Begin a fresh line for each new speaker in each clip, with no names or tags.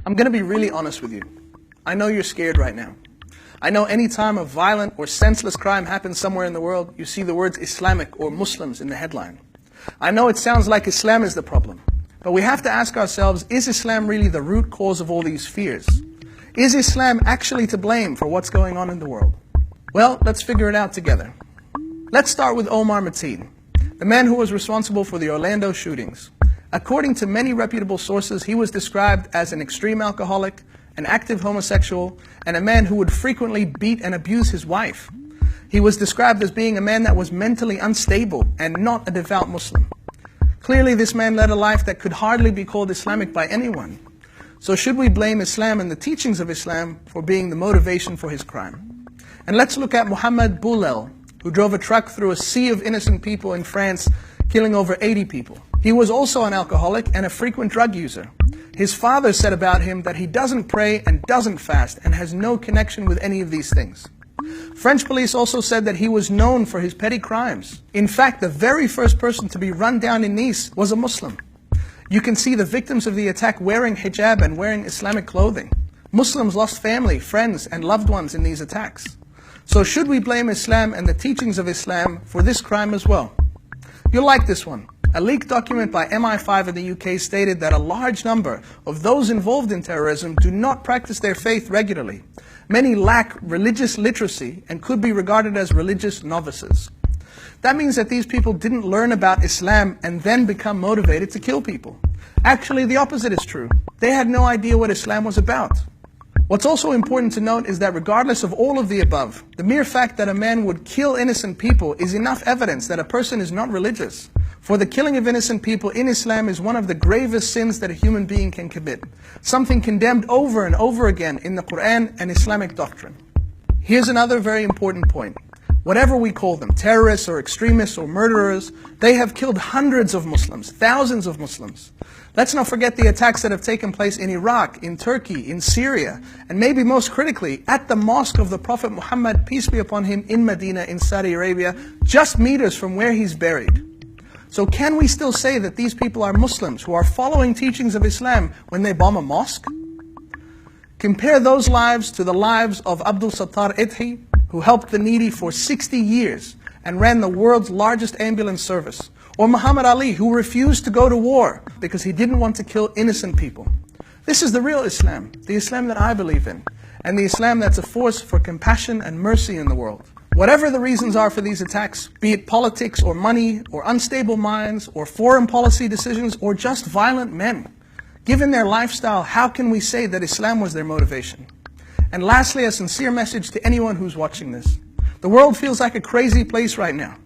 I'm going to be really honest with you. I know you're scared right now. I know any time a violent or senseless crime happens somewhere in the world, you see the words Islamic or Muslims in the headline. I know it sounds like Islam is the problem, but we have to ask ourselves, is Islam really the root cause of all these fears? Is Islam actually to blame for what's going on in the world? Well, let's figure it out together. Let's start with Omar Mateen, the man who was responsible for the Orlando shootings. According to many reputable sources, he was described as an extreme alcoholic, an active homosexual, and a man who would frequently beat and abuse his wife. He was described as being a man that was mentally unstable and not a devout Muslim. Clearly, this man led a life that could hardly be called Islamic by anyone. So should we blame Islam and the teachings of Islam for being the motivation for his crime? And let's look at Muhammad Boulel, who drove a truck through a sea of innocent people in France, killing over 80 people. He was also an alcoholic and a frequent drug user. His father said about him that he doesn't pray and doesn't fast and has no connection with any of these things. French police also said that he was known for his petty crimes. In fact, the very first person to be run down in Nice was a Muslim. You can see the victims of the attack wearing hijab and wearing Islamic clothing. Muslims lost family, friends, and loved ones in these attacks. So should we blame Islam and the teachings of Islam for this crime as well? You'll like this one. A leaked document by MI5 in the UK stated that a large number of those involved in terrorism do not practice their faith regularly. Many lack religious literacy and could be regarded as religious novices. That means that these people didn't learn about Islam and then become motivated to kill people. Actually, the opposite is true. They had no idea what Islam was about. What's also important to note is that regardless of all of the above, the mere fact that a man would kill innocent people is enough evidence that a person is not religious. For the killing of innocent people in Islam is one of the gravest sins that a human being can commit, something condemned over and over again in the Quran and Islamic doctrine. Here's another very important point. Whatever we call them, terrorists or extremists or murderers, they have killed hundreds of Muslims, thousands of Muslims. Let's not forget the attacks that have taken place in Iraq, in Turkey, in Syria, and maybe most critically, at the mosque of the Prophet Muhammad, peace be upon him, in Medina, in Saudi Arabia, just meters from where he's buried. So can we still say that these people are Muslims who are following teachings of Islam when they bomb a mosque? Compare those lives to the lives of Abdul Sattar Idhi, who helped the needy for 60 years and ran the world's largest ambulance service. Or Muhammad Ali, who refused to go to war because he didn't want to kill innocent people. This is the real Islam, the Islam that I believe in, and the Islam that's a force for compassion and mercy in the world. Whatever the reasons are for these attacks, be it politics or money or unstable minds or foreign policy decisions or just violent men, given their lifestyle, how can we say that Islam was their motivation? And lastly, a sincere message to anyone who's watching this. The world feels like a crazy place right now.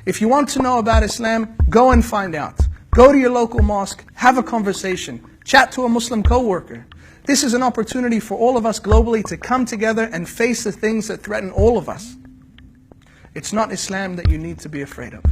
If you want to know about Islam, go and find out. Go to your local mosque, have a conversation, chat to a Muslim co-worker. This is an opportunity for all of us globally to come together and face the things that threaten all of us. It's not Islam that you need to be afraid of.